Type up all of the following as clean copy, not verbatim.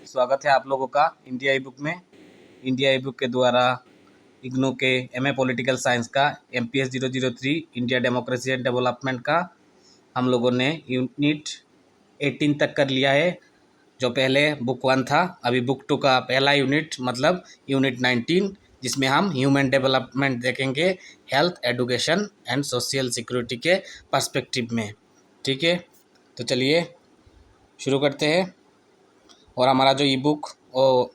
स्वागत है आप लोगों का इंडिया ई बुक में। इंडिया ई बुक के द्वारा इग्नू के एमए पॉलिटिकल साइंस का MPS 003 India democracy and development का हम लोगों ने यूनिट 18 तक कर लिया है। जो पहले बुक 1 था, अभी बुक 2 का पहला यूनिट मतलब यूनिट 19, जिसमें हम ह्यूमन डेवलपमेंट देखेंगे health, education and social security के पर्सपेक्टिव में। ठीक है, तो चलिए शुरू करते हैं। और हमारा जो ई बुक वो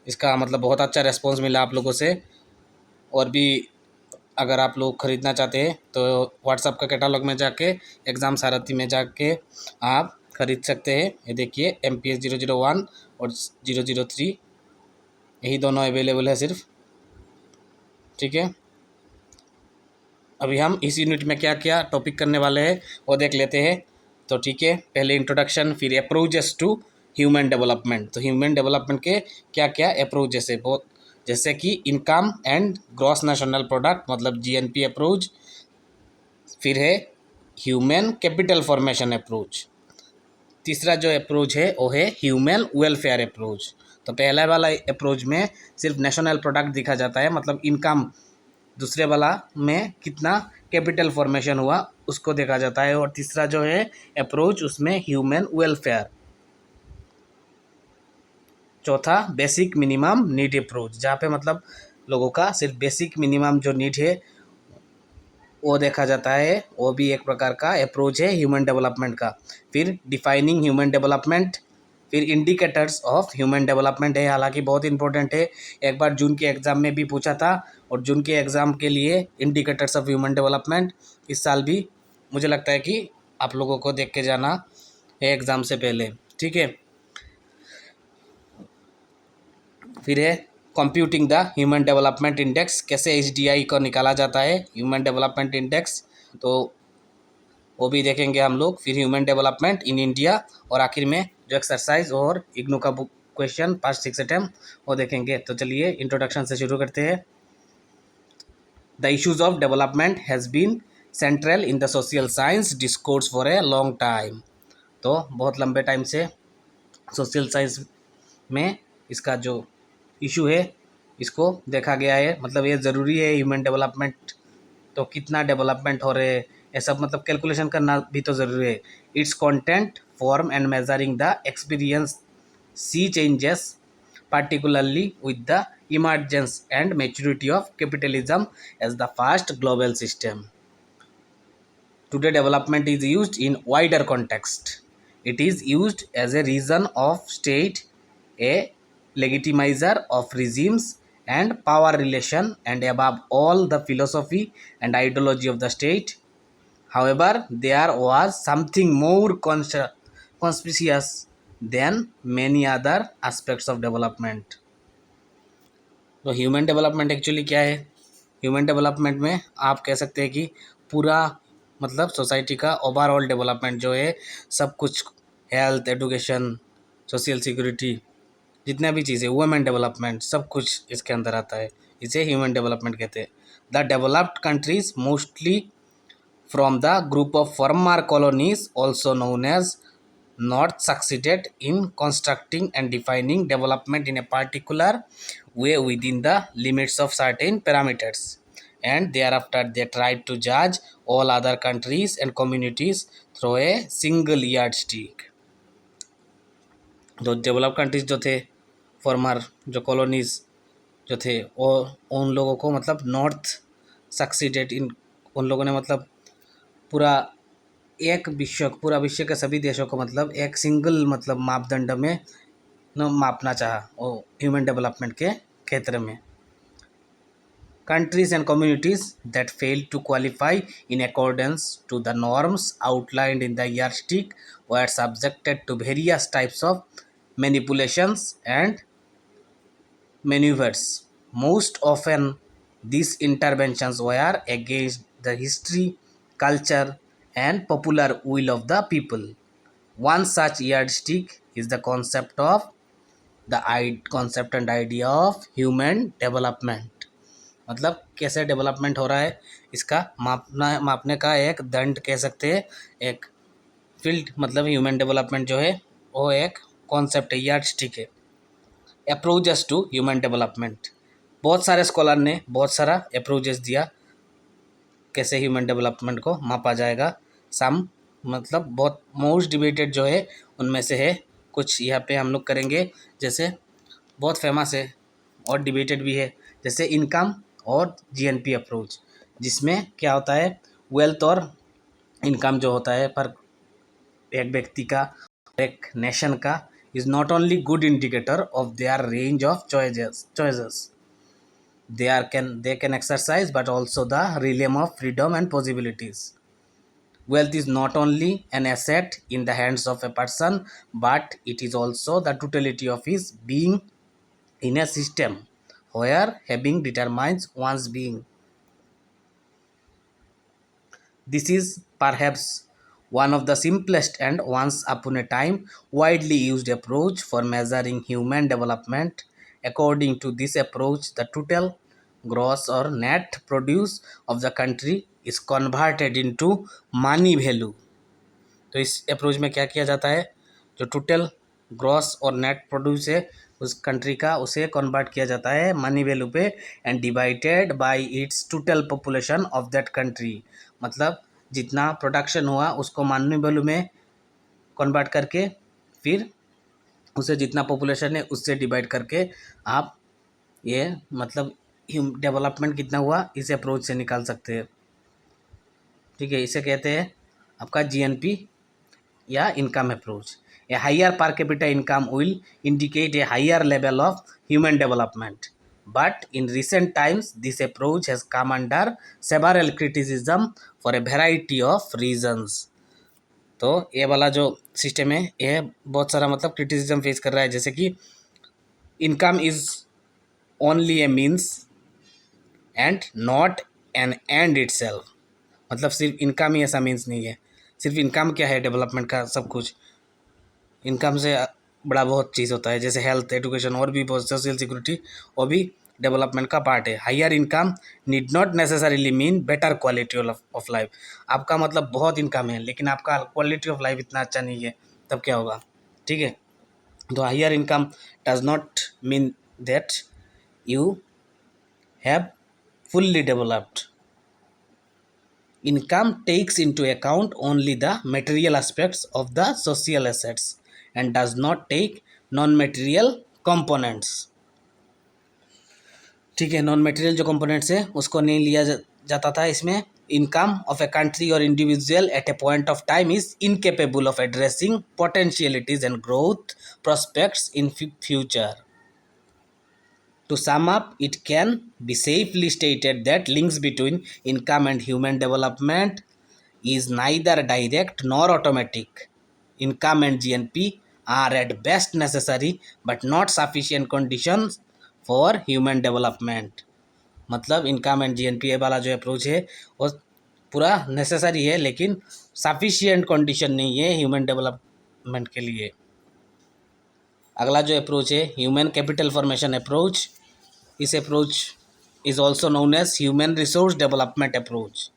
इसका मतलब बहुत अच्छा रिस्पॉन्स मिला आप लोगों से। और भी अगर आप लोग ख़रीदना चाहते हैं तो व्हाट्सएप का कैटलॉग में जाके एग्ज़ाम सारथी में जाके आप ख़रीद सकते हैं। ये देखिए MPS 001 और 003 यही दोनों अवेलेबल है सिर्फ। ठीक है, अभी हम इस यूनिट में क्या क्या टॉपिक करने वाले हैं वो देख लेते हैं। तो ठीक है, पहले इंट्रोडक्शन, फिर अप्रोचेस टू ह्यूमन डेवलपमेंट। तो ह्यूमन डेवलपमेंट के क्या क्या अप्रोचेस है, बहुत जैसे कि income and gross national product मतलब GNP अप्रोच। फिर है ह्यूमन कैपिटल फॉर्मेशन अप्रोच। तीसरा जो अप्रोच है वो है ह्यूमन वेलफेयर अप्रोच। तो पहला वाला अप्रोच में सिर्फ नेशनल प्रोडक्ट दिखा जाता है मतलब इनकम, दूसरे वाला में कितना कैपिटल फॉर्मेशन हुआ उसको देखा जाता है। और तीसरा जो है अप्रोच उसमें ह्यूमन वेलफेयर। चौथा बेसिक मिनिमम नीड अप्रोच, जहाँ पे मतलब लोगों का सिर्फ बेसिक मिनिमम जो नीड है वो देखा जाता है, वो भी एक प्रकार का अप्रोच है ह्यूमन डेवलपमेंट का। फिर डिफाइनिंग ह्यूमन डेवलपमेंट, फिर इंडिकेटर्स ऑफ ह्यूमन डेवलपमेंट है, हालांकि बहुत इंपॉर्टेंट है, एक बार जून के एग्ज़ाम में भी पूछा था। और जून के एग्ज़ाम के लिए इंडिकेटर्स ऑफ ह्यूमन डेवलपमेंट इस साल भी मुझे लगता है कि आप लोगों को देख के जाना है एग्ज़ाम से पहले। ठीक है, फिर है computing the human development index, कैसे HDI को निकाला जाता है ह्यूमन डेवलपमेंट इंडेक्स, तो वो भी देखेंगे हम लोग। फिर ह्यूमन डेवलपमेंट इन इंडिया, और आखिर में जो एक्सरसाइज और इग्नू का बुक क्वेश्चन 5-6 अटैम्प्ट वो देखेंगे। तो चलिए इंट्रोडक्शन से शुरू करते हैं। The issues of development has been central in the social science discourse for a long time. तो बहुत लंबे टाइम से सोशल साइंस में इसका जो इशू है इसको देखा गया है, मतलब ये ज़रूरी है ह्यूमन डेवलपमेंट। तो कितना डेवलपमेंट हो रहे हैं ये सब मतलब कैलकुलेशन करना भी तो ज़रूरी है। It's content, form and measuring the experience see changes particularly with the emergence and maturity of capitalism as the first global system. Today development is used in wider context. It is used as a reason of state, a legitimizer of regimes and power relation, and above all the philosophy and ideology of the state. However, there was something more conspicuous than many other aspects of development. तो human development actually क्या है? Human development में आप कह सकते हैं कि पूरा मतलब सोसाइटी का ओवरऑल डेवलपमेंट जो है, सब कुछ, हेल्थ, एजुकेशन, सोशल सिक्योरिटी, जितना भी चीज़ें, वुमेन डेवलपमेंट, सब कुछ इसके अंदर आता है। इसे ह्यूमन डेवलपमेंट कहते हैं। The developed countries mostly from the group of former colonies also known as not succeeded in constructing and defining development in a particular way within the limits of certain parameters, and thereafter they tried to judge all other countries and communities through a single yardstick. जो develop countries जो थे, farmer जो colonies जो थे, वो उन लोगों को मतलब नॉर्थ सक्सीडेड इन, उन लोगों ने मतलब पूरा पूरा विश्व के सभी देशों को मतलब एक सिंगल मतलब मापदंड में न मापना चाहा वो ह्यूमन डेवलपमेंट के क्षेत्र में। Countries and communities that fail to qualify in accordance to the norms outlined in the yardstick were subjected to various types of manipulations and manoeuvres. Most often these interventions were against the history, culture, and popular will of the people. One such yardstick is the concept and idea of human development. मतलब कैसे development हो रहा है इसका मापने का एक दंड कह सकते हैं, एक फील्ड मतलब ह्यूमन डेवलपमेंट जो है वो एक कॉन्सेप्ट है, यार्ड स्टिक है। अप्रोचेस टू ह्यूमन डेवलपमेंट, बहुत सारे स्कॉलर ने बहुत सारा अप्रोचेस दिया कैसे ह्यूमन डेवलपमेंट को मापा जाएगा। सम मतलब बहुत मोस्ट डिबेटेड जो है उनमें से है कुछ यहाँ पे हम लोग करेंगे। जैसे बहुत फेमस है और डिबेटेड भी है, जैसे इनकम और जीएनपी अप्रोच, जिसमें क्या होता है वेल्थ और इनकम जो होता है पर एक व्यक्ति का, एक नेशन का, is not only good indicator of their range of choices they can exercise, but also the realm of freedom and possibilities. Wealth is not only an asset in the hands of a person, but it is also the totality of his being in a system where having determines one's being. This is perhaps one of the simplest and once upon a time widely used approach for measuring human development. According to this approach, the total gross or net produce of the country is converted into money value. तो इस approach में क्या किया जाता है, जो total gross और net produce है उस कंट्री का, उसे कन्वर्ट किया जाता है मनी वैल्यू पे and divided by it's total population of that country. मतलब जितना प्रोडक्शन हुआ उसको मनी वैल्यू में कन्वर्ट करके फिर उसे जितना पॉपुलेशन है उससे डिवाइड करके आप ये मतलब डेवलपमेंट कितना हुआ इस अप्रोच से निकाल सकते हैं। ठीक है, इसे कहते हैं आपका जीएनपी या income approach. A higher per capita income will indicate a higher level of human development. But in recent times, this approach has come under several criticism for a variety of reasons. तो ये वाला जो system है ये बहुत सारा मतलब criticism face कर रहा है, जैसे कि income is only A means and not an and itself. मतलब सिर्फ इनकम ही ऐसा मीन्स नहीं है। सिर्फ इनकम क्या है डेवलपमेंट का सब कुछ, इनकम से बड़ा बहुत चीज़ होता है, जैसे हेल्थ, एजुकेशन और भी बहुत, सोशल सिक्योरिटी वो भी डेवलपमेंट का पार्ट है। Higher income need not necessarily mean better quality of life. आपका मतलब बहुत इनकम है लेकिन आपका क्वालिटी ऑफ लाइफ इतना अच्छा नहीं है, तब क्या होगा। ठीक है, तो higher income does not mean that you have fully developed. Income takes into account only the material aspects of the social assets and does not take non-material components. ठीक है, नॉन मेटेरियल जो कंपोनेंट्स है उसको नहीं लिया जाता था इसमें। इनकम ऑफ ए कंट्री और individual eight A point of time is incapable of addressing potentialities and growth prospects in future. To sum up, it can be safely stated that links between income and human development is neither direct nor automatic. Income and GNP are at best necessary but not sufficient conditions for human development. मतलब income and GNP वाला जो approach है वो पूरा necessary है लेकिन sufficient condition नहीं है ह्यूमन डेवलपमेंट के लिए। अगला जो अप्रोच है ह्यूमन कैपिटल फॉर्मेशन अप्रोच। इस approach is also known as human resource development approach.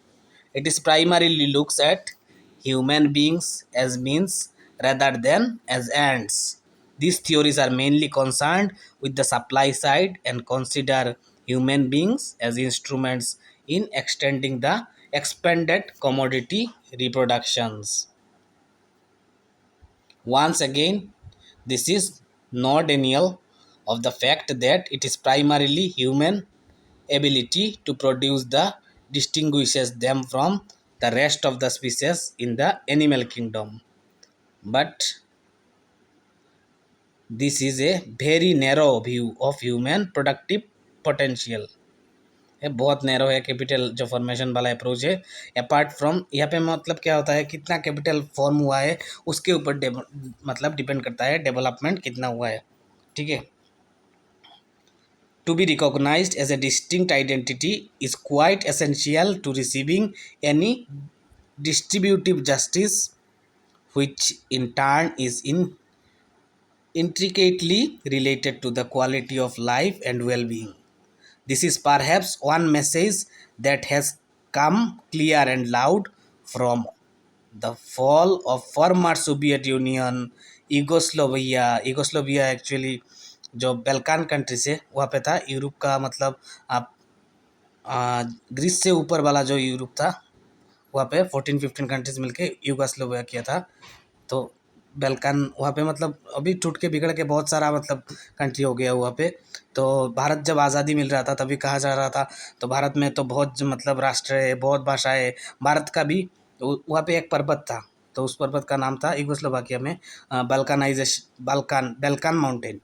It is primarily looks at human beings as means rather than as ends. These theories are mainly concerned with the supply side and consider human beings as instruments in extending the expanded commodity reproductions. Once again, this is no denial of the fact that it is primarily human ability to produce the distinguishes them from the rest of the species in the animal kingdom. But this is a very narrow view of human productive potential. ये बहुत narrow है capital जो formation वाला approach है। Apart from यहाँ पे मतलब क्या होता है कितना कैपिटल फॉर्म हुआ है उसके ऊपर मतलब डिपेंड करता है डेवलपमेंट कितना हुआ है। ठीक है, to be recognized as a distinct identity is quite essential to receiving any distributive justice, which in turn is intricately related to the quality of life and well-being. This is perhaps one message that has come clear and loud from the fall of former Soviet Union Yugoslavia actually जो Balkan countries है वहाँ पे था। Europe का मतलब आप Greece से ऊपर वाला जो यूरोप था वहाँ पे 14-15 कंट्रीज मिलके यूगोस्लोविया किया था। तो बैल्कान वहाँ पे मतलब अभी टूट के बिगड़ के बहुत सारा मतलब कंट्री हो गया वहाँ पे। तो भारत जब आज़ादी मिल रहा था तभी कहा जा रहा था, तो भारत में तो बहुत मतलब राष्ट्र है, बहुत भाषाएं है। भारत का भी वहाँ पे एक पर्वत था, तो उस पर्वत का नाम था यूगोस्लोवाकिया में बैल्कान माउंटेन।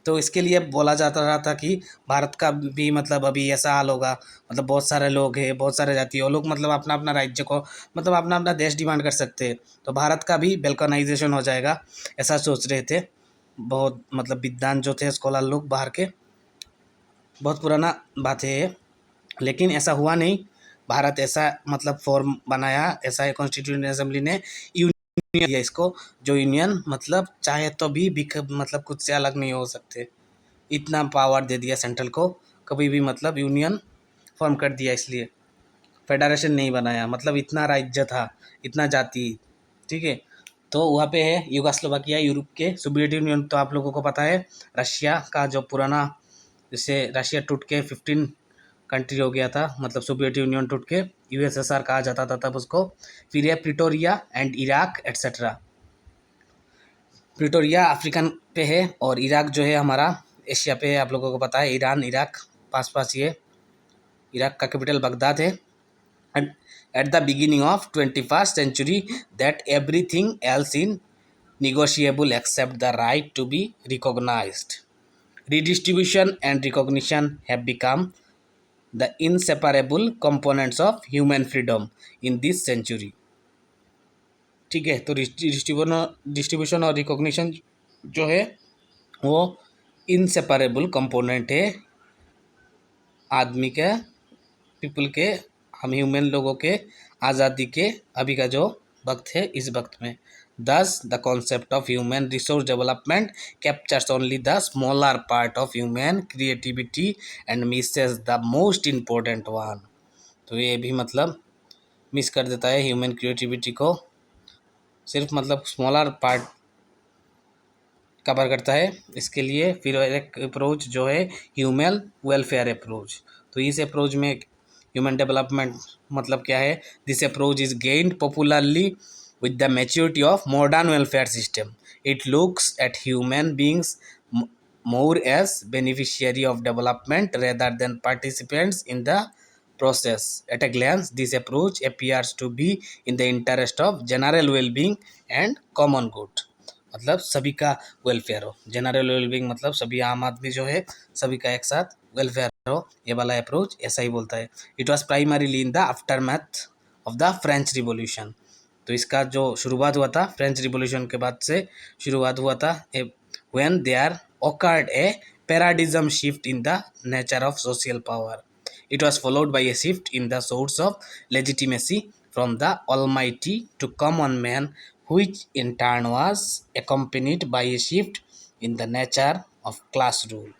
तो इसके लिए बोला जाता रहा था कि भारत का भी मतलब अभी ऐसा हाल होगा, मतलब बहुत सारे लोग हैं, बहुत सारे जाति वो लोग मतलब अपना अपना राज्य को मतलब अपना अपना देश डिमांड कर सकते हैं, तो भारत का भी बेल्कनाइजेशन हो जाएगा, ऐसा सोच रहे थे बहुत मतलब विद्वान जो थे स्कॉलर लोग बाहर के। बहुत पुराना बात है ये, लेकिन ऐसा हुआ नहीं। भारत ऐसा मतलब फॉर्म बनाया, ऐसा कॉन्स्टिट्यूएंट असेंबली ने यूनियन दिया इसको, जो यूनियन मतलब चाहे तो भी मतलब खुद से अलग नहीं हो सकते, इतना पावर दे दिया सेंट्रल को, कभी भी मतलब यूनियन फॉर्म कर दिया। इसलिए फेडरेशन नहीं बनाया, मतलब इतना राज्य था, इतना जाति, ठीक है। तो वहाँ पे है यूगोस्लोवाकिया, यूरोप के सोवियत यूनियन तो आप लोगों को पता है, रशिया का जो पुराना, जैसे रशिया टूट के 15 कंट्री हो गया था, मतलब सोवियत यूनियन टूट के यूएसएसआर कहा जाता था तब उसको। फिर है Pretoria and Iraq etcetera. Pretoria African पे है और इराक जो है हमारा एशिया पे है, आप लोगों को पता है, ईरान इराक पास पास ही है। इराक का कैपिटल बगदाद है। And at the beginning of 21st century that everything else in negotiable except the right to be recognized. Redistribution and recognition have become the inseparable components of human freedom in this century. ठीक है, तो distribution और recognition जो है वो inseparable component है आदमी के, पीपल के, हम ह्यूमन लोगों के आज़ादी के अभी का जो वक्त है इस वक्त में। दस the concept of human resource development captures only the smaller part of human creativity and Mrs the most important one. तो ये भी मतलब मिस कर देता है ह्यूमन क्रिएटिविटी को, सिर्फ मतलब स्मॉलर पार्ट कवर करता है। इसके लिए फिर एक अप्रोच जो है ह्यूमन वेलफेयर अप्रोच। तो इस अप्रोच में ह्यूमन डेवलपमेंट मतलब क्या है, this approach is gained popularly with the maturity of modern welfare system. It looks at human beings more as beneficiary of development rather than participants in the process. At a glance, this approach appears to be in the interest of general well-being and common good. मतलब सभी का welfare हो, general wellbeing मतलब सभी आम आदमी जो है सभी का एक साथ वेलफेयर हो, ये वाला अप्रोच ऐसा ही बोलता है। It was primarily in the after math of the French revolution. तो इसका जो शुरुआत हुआ था फ्रेंच रिवॉल्यूशन के बाद से शुरुआत हुआ था, when there occurred a paradigm shift in the nature of social power. It was followed by a shift in the source of legitimacy from the Almighty to common man, which in turn was accompanied by a shift in the nature of class rule.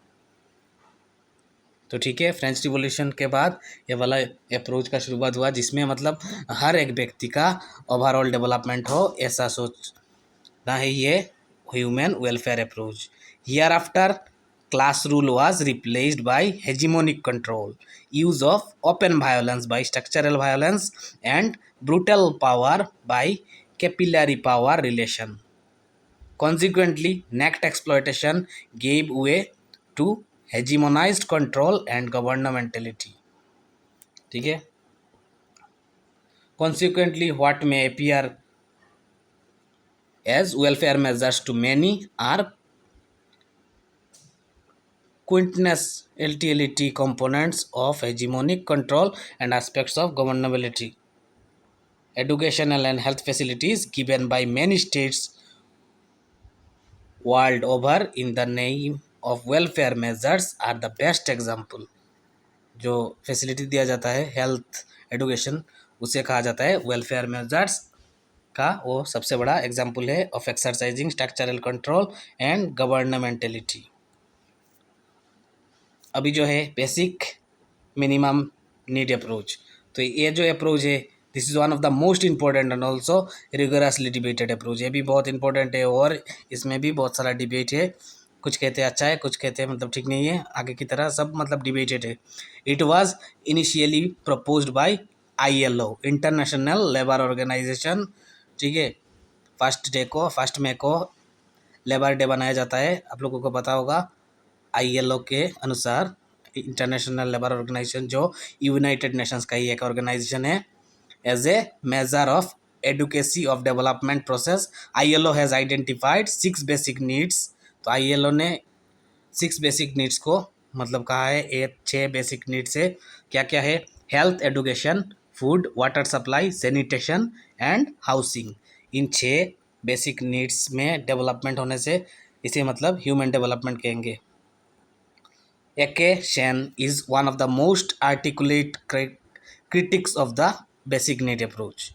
तो ठीक है, French revolution के बाद ये वाला approach का शुरुआत हुआ जिसमें मतलब हर एक व्यक्ति का ओवरऑल डेवलपमेंट हो, ऐसा सोचना है ये human welfare approach. Here after class rule was replaced by hegemonic control, use of open violence by structural violence, and brutal power by capillary power relation. Consequently, next exploitation gave way to hegemonized control and governmentality. ठीक है, consequently what may appear as welfare measures to many are quintessentiality components of hegemonic control and aspects of governability. Educational and health facilities given by many states world over in the name of welfare measures are the best example. जो facility दिया जाता है health education उसे कहा जाता है welfare measures का, वो सबसे बड़ा एग्जाम्पल है of exercising structural control and governmentality. अभी जो है बेसिक मिनिमम नीड अप्रोच, तो ये जो अप्रोच है this is one of the most important and also rigorously debated approach. ये भी बहुत इंपॉर्टेंट है और इसमें भी बहुत सारा डिबेट है। कुछ कहते हैं अच्छा है, कुछ कहते हैं मतलब ठीक नहीं है, आगे की तरह सब मतलब डिबेटेड है। It was initially proposed by ILO, International Labour Organization. ठीक है, फर्स्ट मे को लेबर डे बनाया जाता है, आप लोगों को पता होगा। ILO के अनुसार, इंटरनेशनल लेबर ऑर्गेनाइजेशन जो यूनाइटेड नेशंस का ही एक ऑर्गेनाइजेशन है, as a measure of adequacy of development process ILO has identified 6 basic needs. तो ILO ने 6 बेसिक नीड्स को मतलब कहा है, ये 6 बेसिक नीड्स है। क्या क्या है? Health, education, food, water supply, sanitation and housing. इन 6 बेसिक नीड्स में डेवलपमेंट होने से इसे मतलब ह्यूमन डेवलपमेंट कहेंगे। A K Sen is one of the most articulate critics of the basic need approach.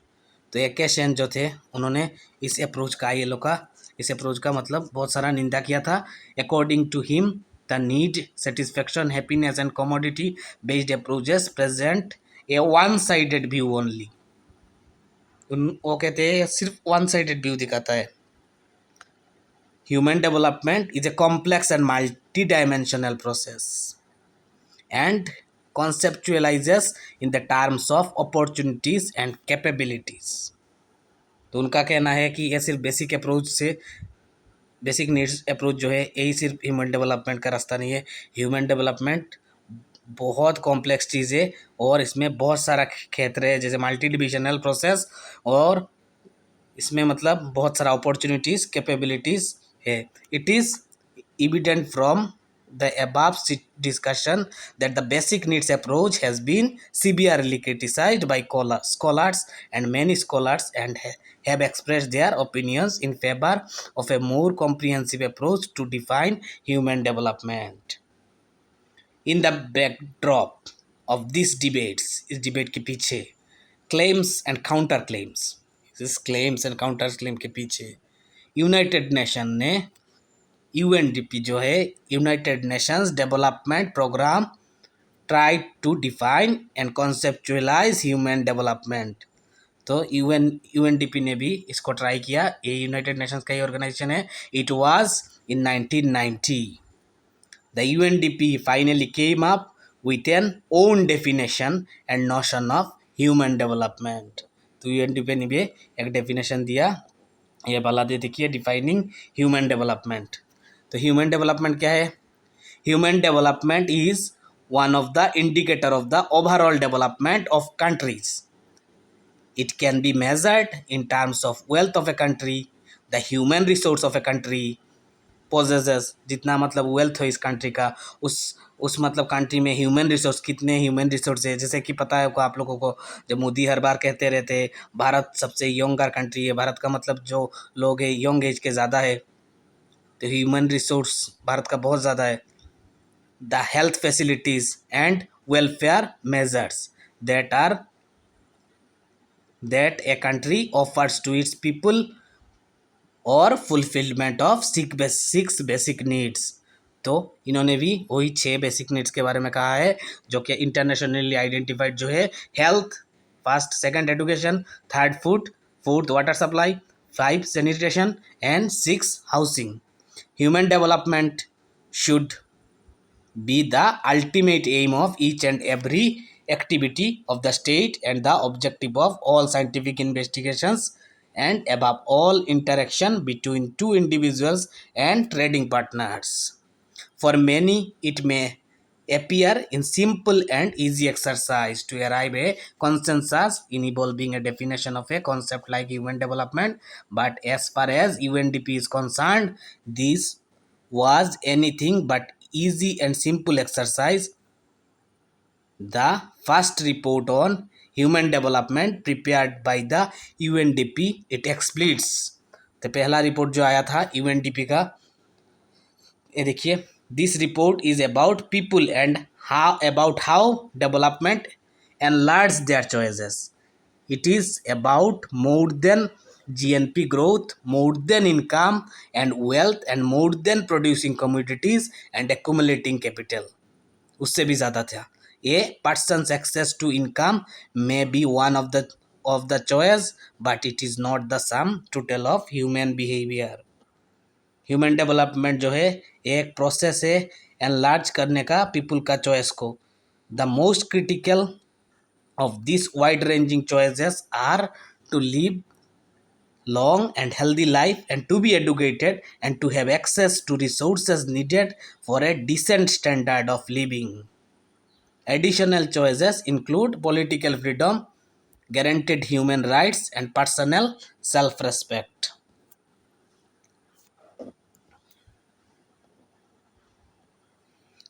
तो एके शेन जो थे, उन्होंने इस अप्रोच का ILO का इस अप्रोच का मतलब बहुत सारा निंदा किया था। According to him the need, satisfaction, happiness and commodity based approaches present a one sided view only. वो कहते हैं सिर्फ वन साइडेड व्यू दिखाता है। Human development is a complex and multi-dimensional process and conceptualizes in the terms of opportunities and capabilities। तो उनका कहना है कि यह सिर्फ बेसिक नीड्स अप्रोच जो है, यही सिर्फ ह्यूमन डेवलपमेंट का रास्ता नहीं है। ह्यूमन डेवलपमेंट बहुत कॉम्प्लेक्स चीज़ है और इसमें बहुत सारा क्षेत्र है, जैसे मल्टी डिविजनल प्रोसेस, और इसमें मतलब बहुत सारा अपॉर्चुनिटीज़, कैपेबिलिटीज़ है। It is evident from the above discussion that the basic needs approach has been severely criticized by scholars, and many scholars and have expressed their opinions in favor of a more comprehensive approach to define human development। In the backdrop of these debates, इस debate के पीछे claims and counter claims, इस claims and counter claim के पीछे United Nation ने UNDP जो है, United Nations Development Programme, try to define and conceptualise human development. तो UNDP ने भी इसको ट्राई किया। ये यूनाइटेड नेशंस का ही ऑर्गेनाइजेशन है। It was in 1990 the UNDP finally came up with an own definition and notion of human development। तो UNDP ने भी एक डेफिनेशन दिया, ये वाला दे देखिए, डिफाइनिंग ह्यूमन डेवलपमेंट। तो ह्यूमन डेवलपमेंट क्या है? Human development is one of the indicator of the overall development of countries. It can be measured in terms of wealth of a country, the human resource of a country possesses, जितना मतलब wealth हो इस country का, उस मतलब country में human resource, कितने human resource है। जैसे कि पता है आप लोगों को, जब मोदी हर बार कहते रहते हैं भारत सबसे यंगर कंट्री है, भारत का मतलब जो लोग है यंग एज के ज़्यादा है, तो ह्यूमन रिसोर्स भारत का बहुत ज़्यादा है। The health facilities and welfare measures that a country offers to its people और फुलफिलमेंट ऑफ 6 बेसिक नीड्स। तो इन्होंने भी वही 6 बेसिक नीड्स के बारे में कहा है, जो कि इंटरनेशनली आइडेंटिफाइड जो है, health first, second education, third food, fourth water supply, 5 sanitation and 6 housing. Human development should be the ultimate aim of each and every activity of the state and the objective of all scientific investigations and above all interaction between two individuals and trading partners। For many it may appear in simple and easy exercise to arrive a consensus in evolving a definition of a concept like human development, but as far as UNDP is concerned, this was anything but easy and simple exercise। The first report on human development prepared by the UNDP it explains। तो पहला report जो आया था UNDP का, ये देखिए, this report is about people and how development enlarge their choices। It is about more than GNP growth, more than income and wealth, and more than producing commodities and accumulating capital। उससे भी ज़्यादा था। A person's access to income may be one of of the choice, but it is not the sum total of human behavior. Human development जो है एक process है enlarge करने का पीपल का चॉइस को. The most critical of these wide ranging choices are to live long and healthy life, and to be educated, and to have access to resources needed for a decent standard of living. Additional choices include political freedom, guaranteed human rights, and personal self-respect.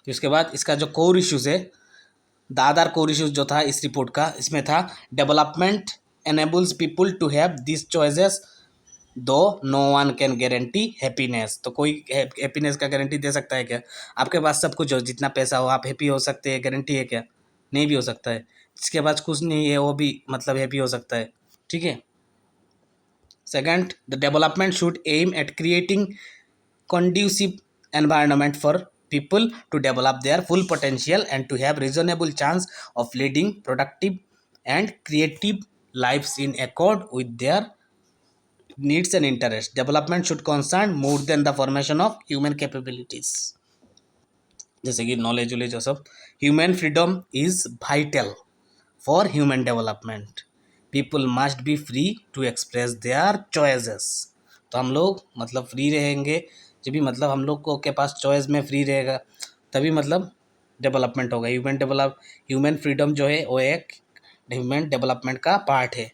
उसके बाद इसका जो core issues है, the other core issues जो था इस report का, इसमें था development enables people to have these choices though no one can guarantee happiness. तो कोई हैप्पीनेस का गारंटी दे सकता है क्या? आपके पास सब कुछ हो, जितना पैसा हो, आप हैप्पी हो सकते हैं, गारंटी है क्या? नहीं भी हो सकता है. जिसके पास कुछ नहीं है वो भी मतलब हैप्पी हो सकता है. ठीक है. Second, the development should aim at creating conducive environment for people to develop their full potential and to have reasonable chance of leading productive and creative lives in accord with their needs and interests. Development should concern more than the formation of human capabilities. जैसे कि knowledge वॉलेज और सब. Human freedom is vital for human development. People must be free to express their choices. तो हम लोग मतलब free रहेंगे जब भी मतलब हम लोग को के पास चॉइस में फ्री रहेगा तभी मतलब डेवलपमेंट होगा. ह्यूमन फ्रीडम जो है वो एक ह्यूमन डेवलपमेंट का पार्ट है.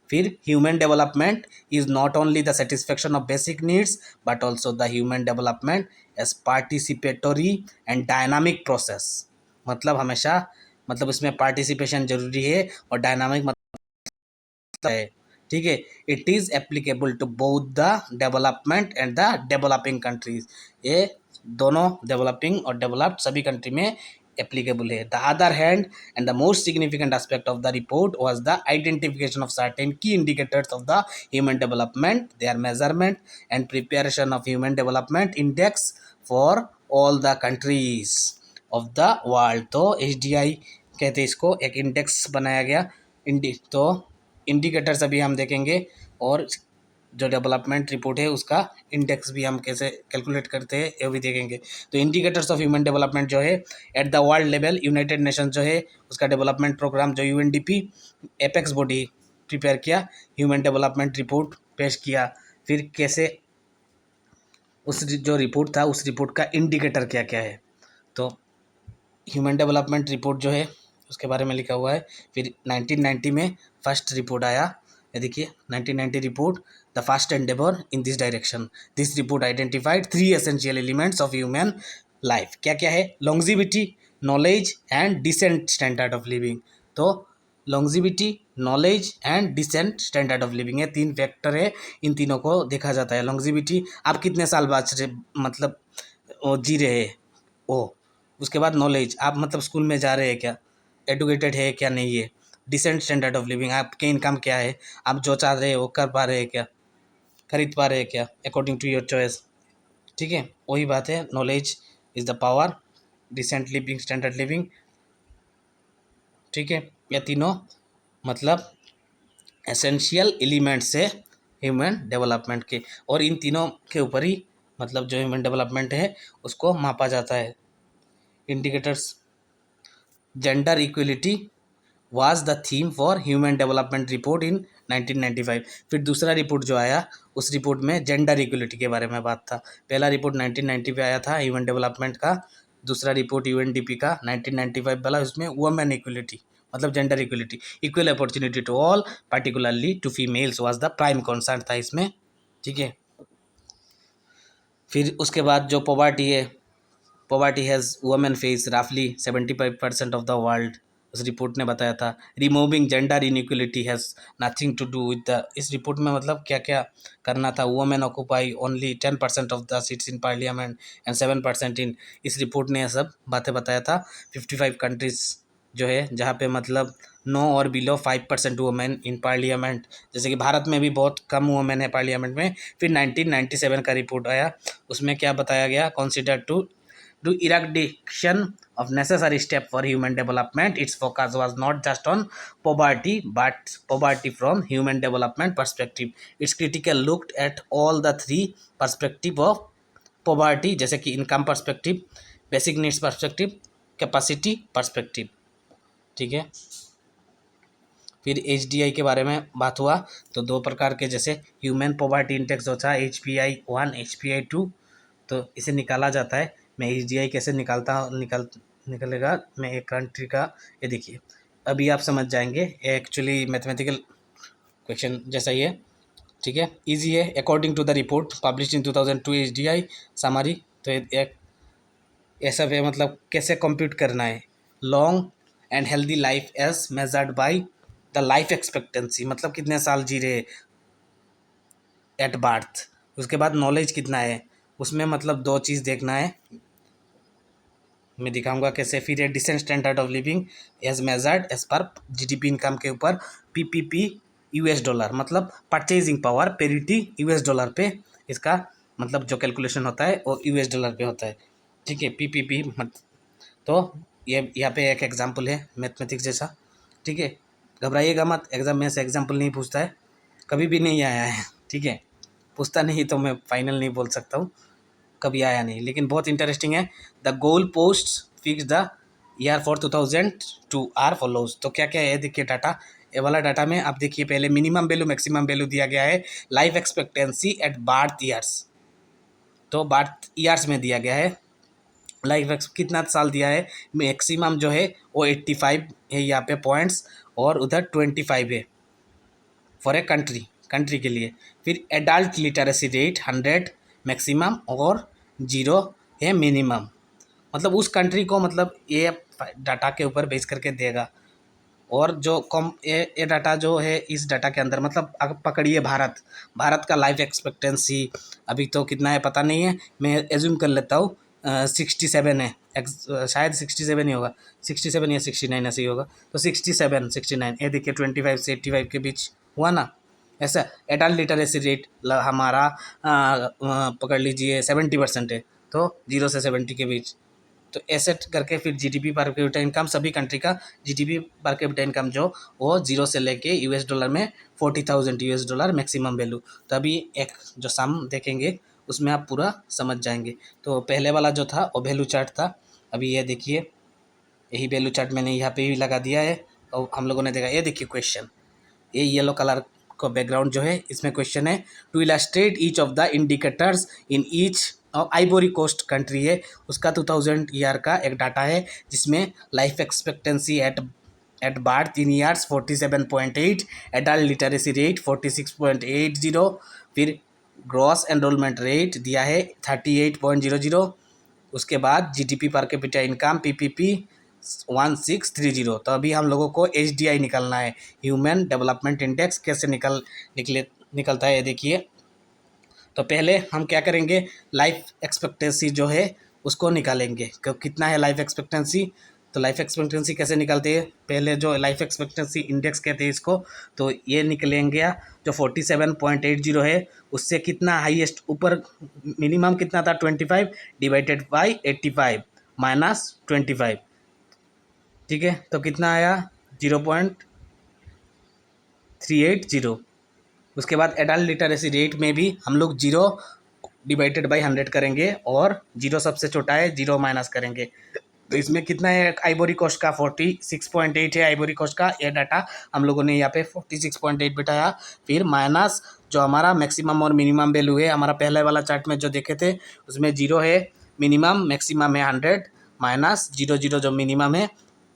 फिर human development is not only the satisfaction of basic needs but also the human development as participatory and dynamic process. मतलब हमेशा मतलब इसमें पार्टिसिपेशन जरूरी है और डायनामिक मतलब है. ठीक है. It is applicable to both the development and the developing countries. ये दोनों डेवलपिंग और डेवलप्ड सभी कंट्री में applicable है. The other hand, and the most significant aspect of the report was the identification of certain key indicators of the human development, their measurement and preparation of human development index for all the countries of the world. तो HDI कहते हैं इसको, एक index बनाया गया. तो indicators अभी हम देखेंगे और जो डेवलपमेंट रिपोर्ट है उसका इंडेक्स भी हम कैसे कैलकुलेट करते हैं ये भी देखेंगे. तो इंडिकेटर्स ऑफ ह्यूमन डेवलपमेंट जो है at the world level, United nation जो है उसका डेवलपमेंट प्रोग्राम जो UNDP एपेक्स बॉडी प्रिपेयर किया, ह्यूमन डेवलपमेंट रिपोर्ट पेश किया. फिर कैसे उस जो रिपोर्ट था उस रिपोर्ट का इंडिकेटर क्या क्या है. तो ह्यूमन डेवलपमेंट रिपोर्ट जो है उसके बारे में लिखा हुआ है. फिर 1990 में फर्स्ट रिपोर्ट आया. ये देखिए 1990 report, the first endeavour in this direction. This report identified 3 essential elements of human life. क्या क्या है? Longevity, knowledge and decent standard of living. तो longevity, knowledge and decent standard of living, ये 3 factor है. इन तीनों को देखा जाता है. लॉन्जिविटी, आप कितने साल मतलब जी रहे हैं वो. उसके बाद नॉलेज, आप मतलब स्कूल में जा रहे हैं क्या, एडुकेटेड है क्या नहीं है. डिसेंट स्टैंडर्ड ऑफ लिविंग, आपके इनकम क्या है, आप जो चाह रहे हैं वो कर पा रहे हैं क्या, खरीद पा रहे हैं क्या अकॉर्डिंग टू योर चॉइस. ठीक है. वही बात है, knowledge is the power, decent living, standard living. ठीक है. ये तीनों मतलब एसेंशियल एलिमेंट्स है ह्यूमन डेवलपमेंट के, और इन तीनों के ऊपर ही मतलब जो ह्यूमन डेवलपमेंट है उसको मापा जाता है. Indicators, gender equality was the theme for human development report इन 1995. फिर दूसरा रिपोर्ट जो आया उस रिपोर्ट में जेंडर इक्वलिटी के बारे में बात था. पहला रिपोर्ट 1990 पे आया था ह्यूमन डेवलपमेंट का. दूसरा रिपोर्ट UNDP का 1995 वाला, उसमें वुमेन इक्वलिटी मतलब gender equality, equal opportunity to all particularly to females was the prime concern था इसमें. ठीक है. फिर उसके बाद जो पॉवर्टी है, पॉवर्टी हैज़ वुमेन फेस रफली 75% ऑफ द वर्ल्ड, उस रिपोर्ट ने बताया था. Removing gender inequality has nothing to do with the, इस रिपोर्ट में मतलब क्या क्या करना था. Women occupy only 10% of the seats in parliament and 7% in, इस रिपोर्ट ने यह सब बातें बताया था. 55 कंट्रीज़ जो है जहाँ पे मतलब नो और बिलो 5% वुमेन इन पार्लियामेंट, जैसे कि भारत में भी बहुत कम वुमेन है पार्लियामेंट में. फिर 1997 का रिपोर्ट आया, उसमें क्या बताया गया, consider to do eradication of necessary step for human development. Its focus was not just on poverty but poverty from human development perspective. Its critical looked at all the three perspective of poverty, जैसे कि income perspective, basic needs perspective, capacity perspective. ठीक है, फिर HDI के बारे में बात हुआ तो दो प्रकार के, जैसे ह्यूमन पॉवर्टी इंडेक्स जो था HPI 1 HPI 2, तो इसे निकाला जाता है। मैं HDI कैसे निकलेगा, मैं एक कंट्री का, ये देखिए अभी आप समझ जाएंगे, एक्चुअली मैथमेटिकल क्वेश्चन जैसा ही है। ठीक है, इजी है। According to the report publish in 2002 HDI summary, तो एक ऐसा वे मतलब कैसे कंप्यूट करना है। Long and healthy life as measured by the life expectancy, मतलब कितने साल जी रहे एट बर्थ। उसके बाद नॉलेज कितना है, उसमें मतलब दो चीज़ देखना है, मैं दिखाऊंगा कैसे। फिर decent standard of living as measured as per GDP income के ऊपर PPP $, मतलब परचेजिंग पावर पेरिटी $, पे इसका मतलब जो कैलकुलेशन होता है वो $, पे होता है। ठीक है, PPP तो ये यहाँ पे एक एग्जाम्पल है मैथमेटिक्स जैसा। ठीक है, घबराइएगा मत, एग्जाम में से एग्जाम्पल नहीं पूछता है, कभी भी नहीं आया है। ठीक है, पूछता नहीं तो मैं फाइनल नहीं बोल सकता हूँ, कभी आया नहीं, लेकिन बहुत इंटरेस्टिंग है। The goal post fix the year for 2002 are follows. तो क्या क्या है देखिए डाटा, ये वाला डाटा में आप देखिए, पहले मिनिमम वैल्यू मैक्सिमम वैल्यू दिया गया है। Life expectancy at birth years, तो बर्थ ईयर्स में दिया गया है। लाइफ कितना साल दिया है, मैक्सिमम जो है वो 85 है यहाँ पे पॉइंट्स, और उधर 25 है फॉर ए कंट्री के लिए। फिर एडल्ट लिटरेसी रेट 100 मैक्सिमम और 0 है मिनिमम, मतलब उस कंट्री को मतलब ये डाटा के ऊपर बेस करके देगा। और जो कम ये डाटा जो है, इस डाटा के अंदर मतलब अगर पकड़िए भारत का लाइफ एक्सपेक्टेंसी अभी तो कितना है पता नहीं है, मैं एज्यूम कर लेता हूँ 67 है, शायद 67 ही होगा, 67 या 69 ऐसे ही होगा, तो 67 69, ये देखिए 25 से 85 के बीच हुआ ना। ऐसा एडल्ट लिटरेसी रेट हमारा पकड़ लीजिए 70% है, तो 0 से 70 के बीच। तो ऐसे करके फिर GDP पर कैपिटा इनकम, सभी कंट्री का GDP पर कैपिटा इनकम जो वो 0 से लेके $, में 40,000 $, मैक्सिमम वैल्यू। तो अभी एक जो सम देखेंगे उसमें आप पूरा समझ जाएंगे। तो पहले वाला जो था वो वैल्यू चार्ट था, अभी ये देखिए यही वैल्यू चार्ट मैंने यहाँ पे भी लगा दिया है, और हम लोगों ने देखा, ये देखिए क्वेश्चन, ये येलो कलर का बैकग्राउंड जो है इसमें क्वेश्चन है, to illustrate each of the indicators in each Ivory Coast country है, उसका 2000 ईयर का एक डाटा है, जिसमें life expectancy at birth in years 47.8, adult literacy rate 46.80, फिर ग्रॉस एनरोलमेंट रेट दिया है 38.00, उसके बाद GDP per capita income PPP 1630। तो अभी हम लोगों को HDI निकालना है, ह्यूमन डेवलपमेंट इंडेक्स। कैसे निकलता है ये देखिए। तो पहले हम क्या करेंगे, लाइफ एक्सपेक्टेंसी जो है उसको निकालेंगे, कितना है लाइफ एक्सपेक्टेंसी। तो लाइफ एक्सपेक्टेंसी कैसे निकालते हैं, पहले जो लाइफ एक्सपेक्टेंसी इंडेक्स कहते हैं इसको, तो ये निकलेंगे जो 47.80 है, उससे कितना हाईएस्ट ऊपर मिनिमम कितना था 25 डिवाइडेड बाई 85 माइनस 25। ठीक है, तो कितना आया 0.380। उसके बाद एडल्ट लिटरेसी रेट में भी हम लोग 0 डिवाइडेड बाई 100 करेंगे, और 0 सबसे छोटा है, 0 माइनस करेंगे। तो इसमें कितना है आइवरी कोस्ट का 46.8 है आइवरी कोस्ट का, ये डाटा हम लोगों ने यहाँ पे 46.8 बिठाया। फिर माइनस जो हमारा मैक्सिमम और मिनिमम वैल्यू है, हमारा पहले वाला चार्ट में जो देखे थे उसमें 0 है मिनिमम, मैक्सिमम है 100, माइनस 0 जो मिनिमम है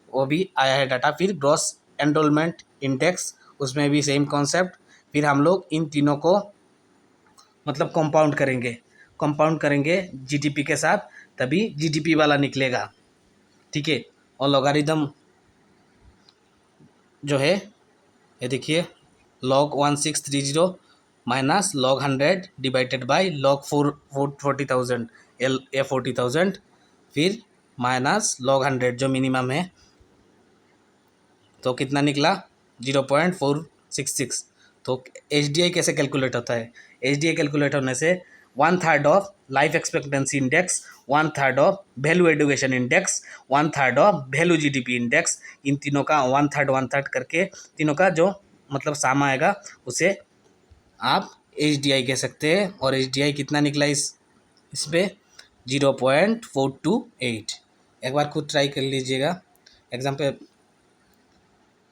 वो भी आया है डाटा। फिर ग्रॉस एनरोलमेंट इंडेक्स, उसमें भी सेम कॉन्सेप्ट। फिर हम लोग इन तीनों को मतलब कंपाउंड करेंगे GDP के साथ, तभी GDP वाला निकलेगा। ठीक है, और लॉगरिदम जो है ये देखिए, log 1630 minus log 100 divided by log 40,000 ये 40,000, फिर माइनस log 100 जो मिनिमम है, तो कितना निकला 0.466। तो HDI कैसे कैलकुलेट होता है, HDI कैलकुलेट होने से 1/3 of life expectancy index, 1/3 of value education index, 1/3 of value GDP index. इन तीनों का 1/3 करके तीनों का जो मतलब साम आएगा उसे आप HDI कह सकते हैं। और HDI कितना निकला इस पे 0.428। एक बार खुद ट्राई कर लीजिएगा एग्जाम पे,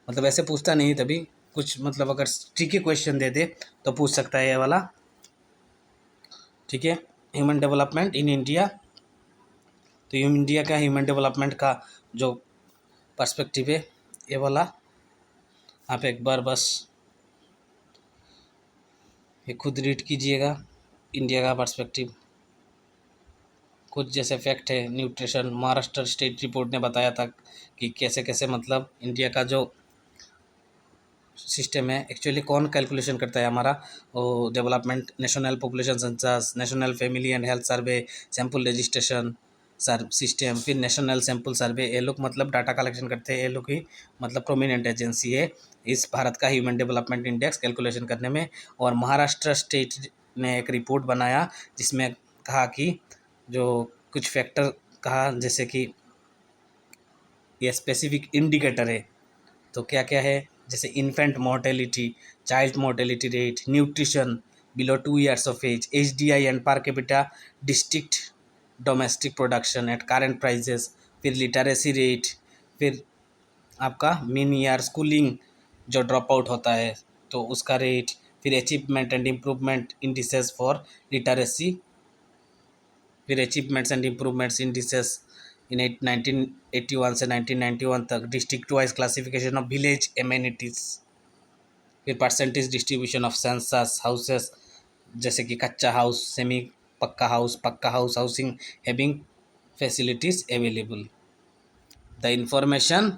मतलब ऐसे पूछता नहीं तभी कुछ, मतलब अगर ट्रिकी क्वेश्चन दे दे तो पूछ सकता है ये वाला। ठीक है, ह्यूमन डेवलपमेंट इन इंडिया। तो इंडिया का ह्यूमन डेवलपमेंट का जो पर्सपेक्टिव है ये वाला आप एक बार बस ये खुद रीड कीजिएगा। इंडिया का पर्सपेक्टिव कुछ जैसे फैक्ट है। न्यूट्रिशन, महाराष्ट्र स्टेट रिपोर्ट ने बताया था कि कैसे कैसे मतलब इंडिया का जो सिस्टम है एक्चुअली कौन कैलकुलेशन करता है हमारा वो development, national population census, national family and health survey, sample registration sir system, फिर नेशनल सैंपल सर्वे। ये लोग मतलब डाटा कलेक्शन करते हैं, ये लोग ही मतलब प्रोमिनेंट एजेंसी है इस भारत का ह्यूमन डेवलपमेंट इंडेक्स कैलकुलेशन करने में। और महाराष्ट्र स्टेट ने एक रिपोर्ट बनाया जिसमें कहा कि जो कुछ फैक्टर कहा जैसे कि ये स्पेसिफिक इंडिकेटर है तो क्या क्या है, जैसे infant mortality, child mortality rate, nutrition below 2 years of age, HDI and per capita district domestic production at current prices, फिर लिटरेसी रेट, फिर आपका मीन ईयर स्कूलिंग जो ड्रॉप आउट होता है तो उसका रेट, फिर achievement and improvement indices for literacy, फिर achievements and improvements indices in 1981 से 1991 तक, district wise classification of village amenities, फिर percentage distribution of census houses जैसे कि कच्चा हाउस, सेमी पक्का house housing having facilities available. The information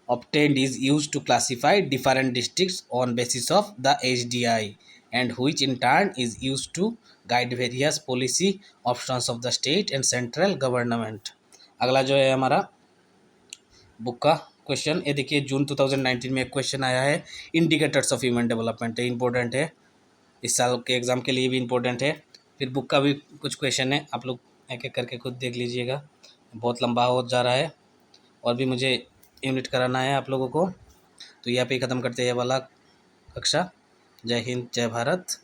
obtained is used to classify different districts on basis of the HDI and which in turn is used to guide various policy options of the state and central government। अगला जो है हमारा book का question, ये देखिए जून 2019 में एक question आया है, इंडिकेटर्स ऑफ ह्यूमन डेवलपमेंट है, इंपॉर्टेंट है, इस साल के एग्ज़ाम के लिए भी इम्पोर्टेंट है। फिर बुक का भी कुछ क्वेश्चन है, आप लोग एक एक करके खुद देख लीजिएगा, बहुत लंबा हो जा रहा है और भी मुझे यूनिट कराना है आप लोगों को। तो यहाँ पे ख़त्म करते हैं ये वाला कक्षा। जय हिंद, जय भारत।